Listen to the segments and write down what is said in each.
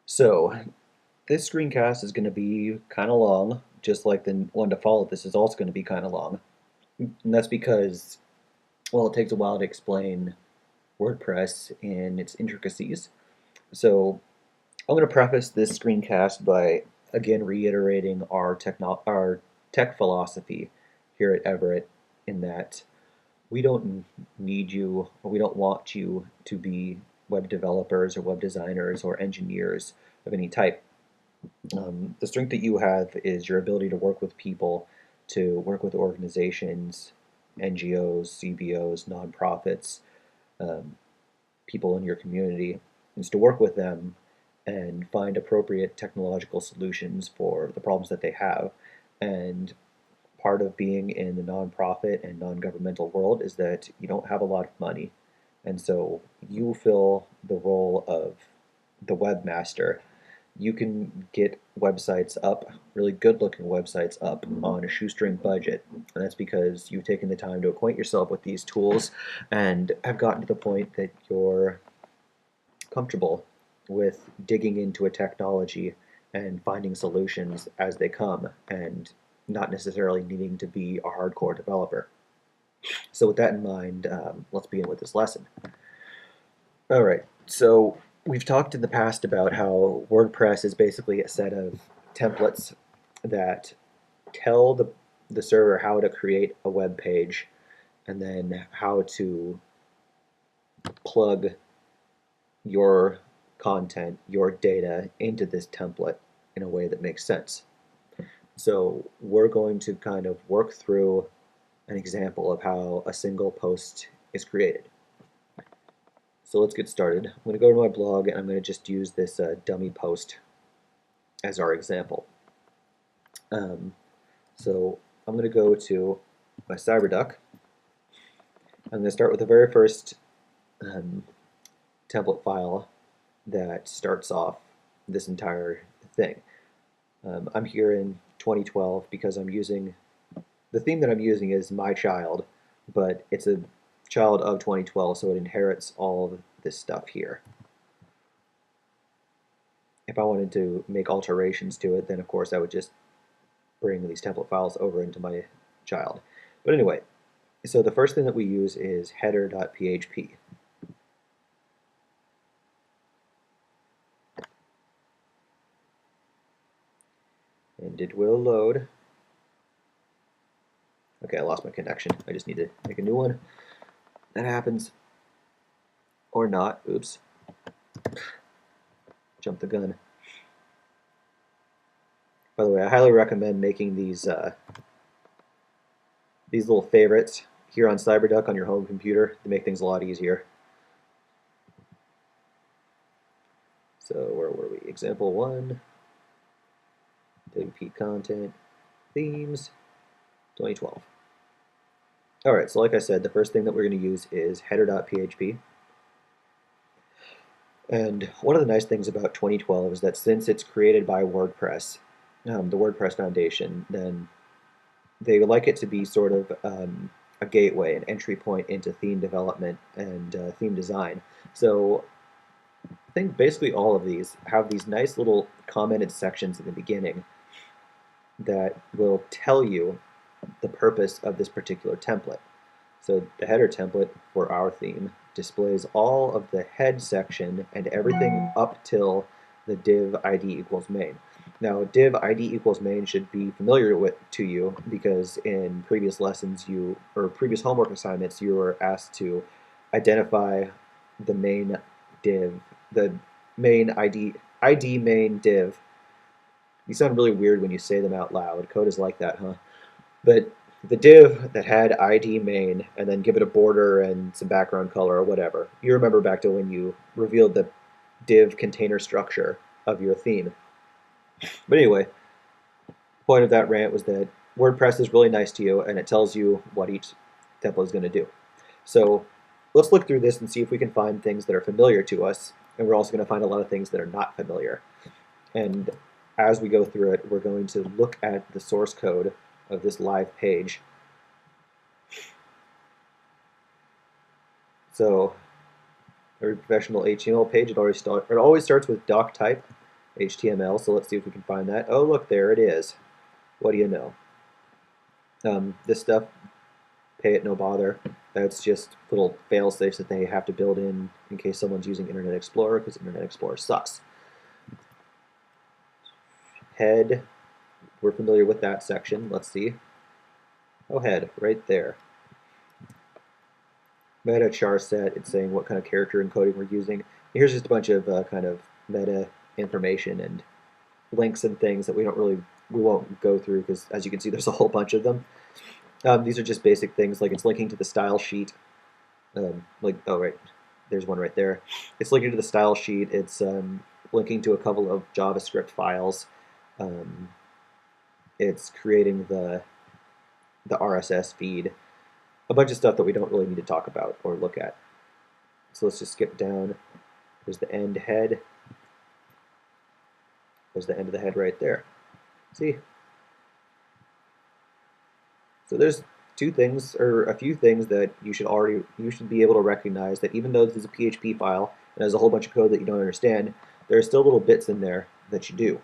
So, this screencast is going to be kind of long, just like the one to follow this is also going to be kind of long. And that's because, well, it takes a while to explain WordPress and its intricacies. So, I'm going to preface this screencast by again reiterating our tech philosophy here at Everett, in that we don't need you or we don't want you to be web developers or web designers or engineers of any type. The strength that you have is your ability to work with people, to work with organizations, NGOs, CBOs, nonprofits, um, people in your community, is to work with them and find appropriate technological solutions for the problems that they have. And part of being in the nonprofit and non-governmental world is that you don't have a lot of money. And so you fill the role of the webmaster. You can get websites up, really good looking websites up on a shoestring budget. And that's because you've taken the time to acquaint yourself with these tools and have gotten to the point that you're comfortable with digging into a technology and finding solutions as they come and not necessarily needing to be a hardcore developer. So, with that in mind, let's begin with this lesson. All right, so we've talked in the past about how WordPress is basically a set of templates that tell the server how to create a web page and then how to plug your content, your data into this template in a way that makes sense. So we're going to kind of work through an example of how a single post is created. So let's get started. I'm going to go to my blog and I'm going to just use this dummy post as our example. So I'm going to go to my CyberDuck. I'm going to start with the very first template file that starts off this entire thing. I'm here in 2012 because I'm using, the theme that I'm using is my child, but it's a child of 2012, so it inherits all of this stuff here. If I wanted to make alterations to it, then of course I would just bring these template files over into my child. But anyway, so the first thing that we use is header.php. And it will load. Okay, I lost my connection. I just need to make a new one. That happens. Or not. Oops. Jumped the gun. By the way, I highly recommend making these little favorites here on CyberDuck on your home computer to make things a lot easier. So where were we? Example 1. WP content. Themes. 2012. Alright, so like I said, the first thing that we're going to use is header.php. And one of the nice things about 2012 is that since it's created by WordPress, the WordPress Foundation, then they would like it to be sort of a gateway, an entry point into theme development and theme design. So I think basically all of these have these nice little commented sections at the beginning that will tell you the purpose of this particular template. So the header template for our theme displays all of the head section and everything up till the div ID equals main. Now, div ID equals main should be familiar to you because in previous lessons or previous homework assignments you were asked to identify the main div, the main ID main div. You sound really weird when you say them out loud. Code is like that, huh? But the div that had ID main and then give it a border and some background color or whatever. You remember back to when you revealed the div container structure of your theme. But anyway, the point of that rant was that WordPress is really nice to you and it tells you what each template is going to do. So let's look through this and see if we can find things that are familiar to us, and we're also going to find a lot of things that are not familiar. And as we go through it, we're going to look at the source code of this live page. So every professional HTML page, it always starts with doc type. HTML, so let's see if we can find that. Oh, look, there it is. What do you know? This stuff, pay it no bother. That's just little fail safes that they have to build in case someone's using Internet Explorer, because Internet Explorer sucks. Head, we're familiar with that section. Let's see. Oh, head, right there. Meta char set, it's saying what kind of character encoding we're using. Here's just a bunch of kind of meta information and links and things that we won't go through, because as you can see, there's a whole bunch of them. These are just basic things, like it's linking to the style sheet. Oh right, there's one right there. It's linking to the style sheet. It's linking to a couple of JavaScript files. It's creating the RSS feed. A bunch of stuff that we don't really need to talk about or look at. So let's just skip down. There's the end head. There's the end of the head right there. See? So there's two things, or a few things that you should be able to recognize, that even though this is a PHP file and there's a whole bunch of code that you don't understand, there are still little bits in there that you do.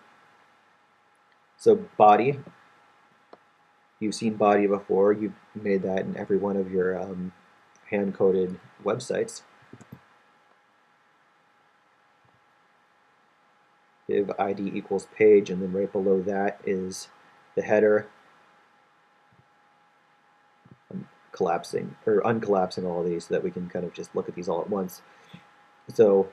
So body, you've seen body before. You've made that in every one of your hand-coded websites. Div ID equals page, and then right below that is the header. I'm collapsing or uncollapsing all of these so that we can kind of just look at these all at once. So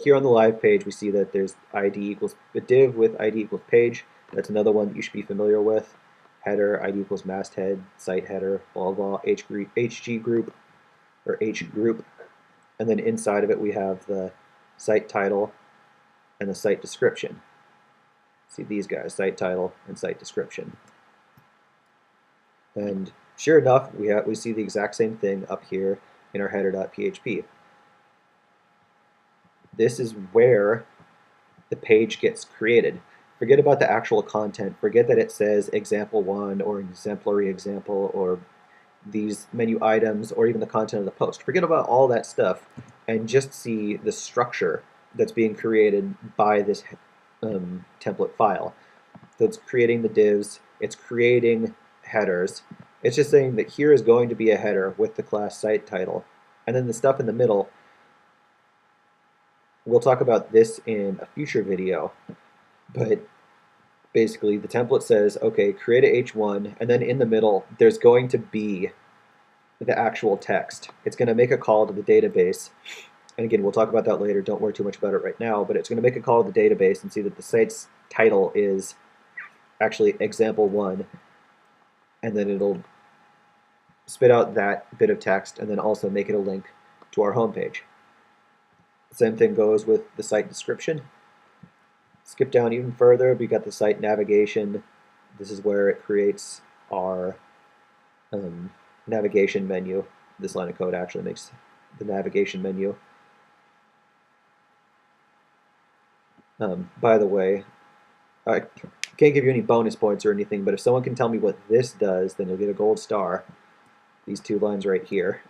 here on the live page, we see that there's ID equals a div with ID equals page. That's another one that you should be familiar with. Header, ID equals masthead, site header, blah blah, HG group or H group, and then inside of it we have the site title and the site description. See these guys, site title and site description. And sure enough, we see the exact same thing up here in our header.php. This is where the page gets created. Forget about the actual content. Forget that it says example 1 or exemplary example or these menu items or even the content of the post. Forget about all that stuff and just see the structure that's being created by this template file. So it's creating the divs, it's creating headers. It's just saying that here is going to be a header with the class site title. And then the stuff in the middle, we'll talk about this in a future video, but basically the template says, okay, create a H1, and then in the middle there's going to be the actual text. It's going to make a call to the database. And again, we'll talk about that later. Don't worry too much about it right now, but it's going to make a call to the database and see that the site's title is actually example 1, and then it'll spit out that bit of text and then also make it a link to our homepage. Same thing goes with the site description. Skip down even further, we got the site navigation. This is where it creates our navigation menu. This line of code actually makes the navigation menu. By the way, I can't give you any bonus points or anything, but if someone can tell me what this does, then you'll get a gold star. These two lines right here.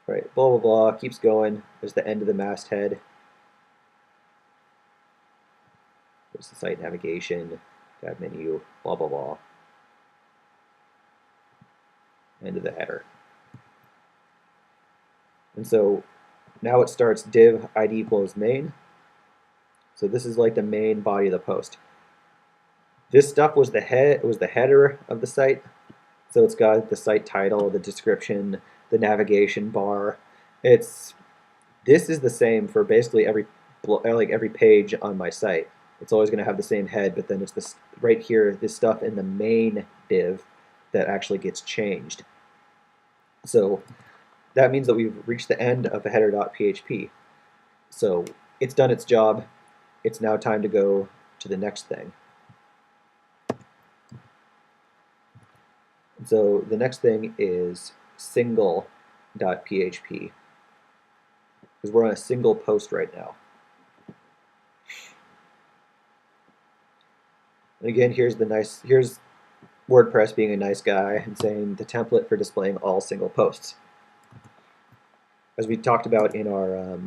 Right, blah, blah, blah, keeps going. There's the end of the masthead. There's the site navigation, tab menu, blah, blah, blah. End of the header. And so now it starts div ID equals main. So this is like the main body of the post. This stuff was the header of the site. So it's got the site title, the description, the navigation bar. This is the same for basically every page on my site. It's always going to have the same head, but then it's this right here, this stuff in the main div that actually gets changed. So that means that we've reached the end of the header.php. So it's done its job. It's now time to go to the next thing. And so the next thing is single.php, because we're on a single post right now. And again, here's WordPress being a nice guy and saying the template for displaying all single posts. As we talked about in our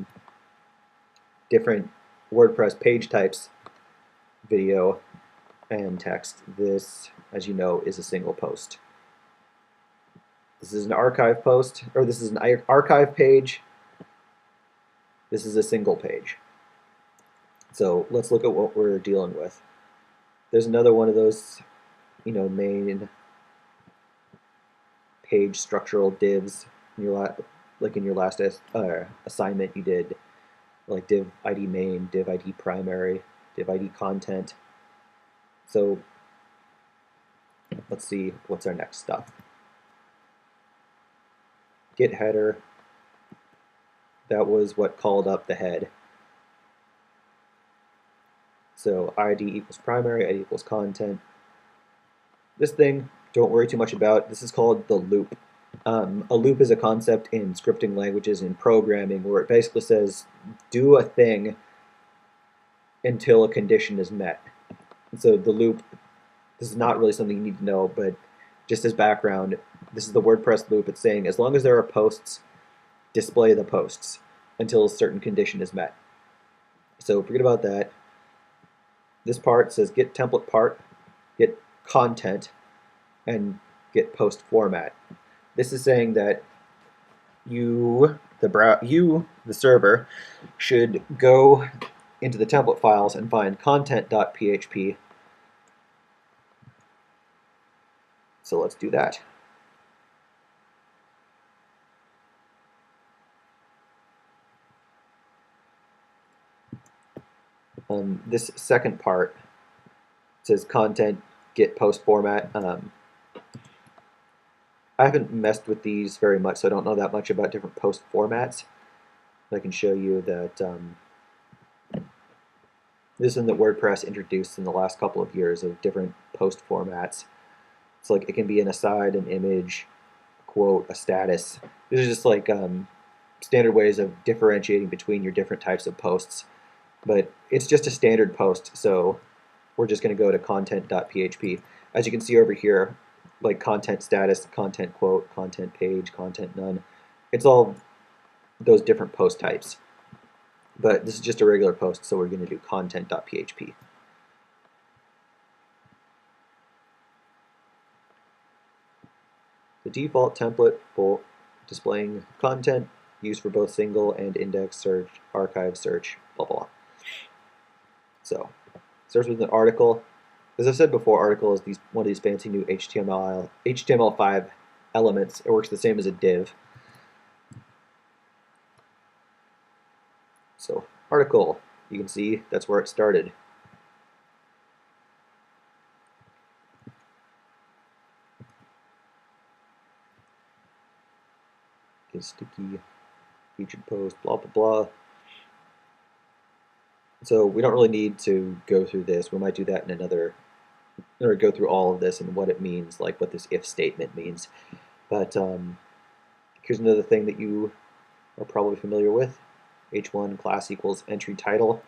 different WordPress page types, video and text. This, as you know, is a single post. This is an archive post, or this is an archive page. This is a single page. So let's look at what we're dealing with. There's another one of those, main page structural divs. Like in your last assignment, you did like div ID main, div ID primary, div ID content. So let's see what's our next stuff. Get header. That was what called up the head. So ID equals primary, ID equals content. This thing, don't worry too much about. This is called the loop. A loop is a concept in scripting languages and programming where it basically says do a thing until a condition is met. And so the loop, this is not really something you need to know, but just as background, this is the WordPress loop. It's saying as long as there are posts, display the posts until a certain condition is met. So forget about that. This part says get template part, get content, and get post format. This is saying that you, the server, should go into the template files and find content.php. So let's do that. This second part says content get post format. I haven't messed with these very much, so I don't know that much about different post formats. But I can show you that this is one that WordPress introduced in the last couple of years of different post formats. It's like it can be an aside, an image, a quote, a status. These are just like standard ways of differentiating between your different types of posts. But it's just a standard post, so we're just going to go to content.php. As you can see over here, like content status, content quote, content page, content none. It's all those different post types. But this is just a regular post, so we're going to do content.php. The default template for displaying content used for both single and index search, archive search, blah, blah, blah. So, starts with an article. As I said before, article is one of these fancy new HTML5 elements. It works the same as a div. So, article, you can see that's where it started. Okay, sticky, featured post, blah, blah, blah. So we don't really need to go through this. We might do that in another, or go through all of this and what it means, like what this if statement means. But here's another thing that you are probably familiar with. H1 class equals entry title.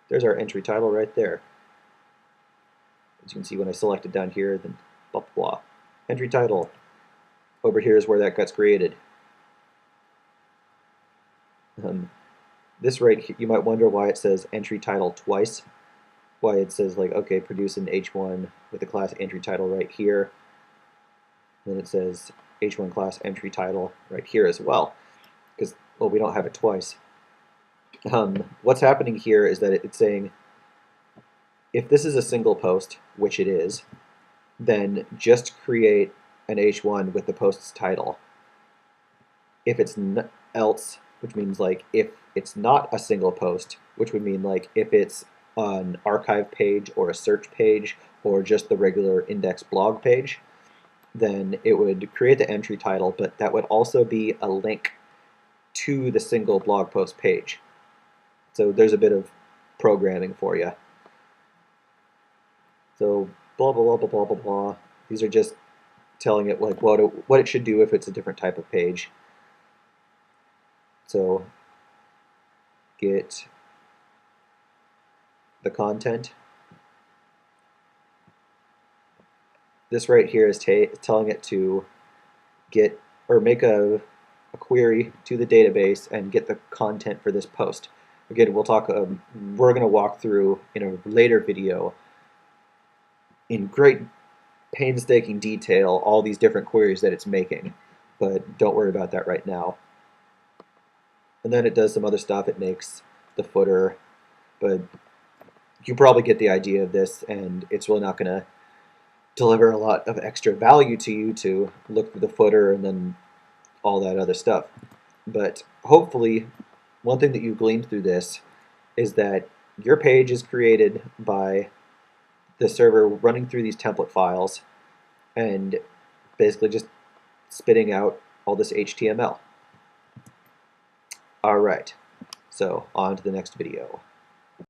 There's our entry title right there. As you can see when I select it down here, then blah, blah, blah. Entry title. Over here is where that gets created. This right here, you might wonder why it says entry title twice. Why it says like, okay, produce an H1 with the class entry title right here. And then it says H1 class entry title right here as well. Because, well, we don't have it twice. What's happening here is that it's saying if this is a single post, which it is, then just create an H1 with the post's title. If it's else, which means like if it's not a single post, which would mean like if it's an archive page or a search page or just the regular index blog page, then it would create the entry title, but that would also be a link to the single blog post page. So there's a bit of programming for you. So blah, blah, blah, blah, blah, blah, blah. These are just telling it like what it should do if it's a different type of page. So get the content. This right here is telling it to get or make a a query to the database and get the content for this post. Again, we'll talk. We're going to walk through in a later video in great painstaking detail all these different queries that it's making, but don't worry about that right now. And then it does some other stuff. It makes the footer, but you probably get the idea of this, and it's really not going to deliver a lot of extra value to you to look for the footer and then all that other stuff. But hopefully, one thing that you gleaned through this is that your page is created by the server running through these template files and basically just spitting out all this HTML. All right, so on to the next video.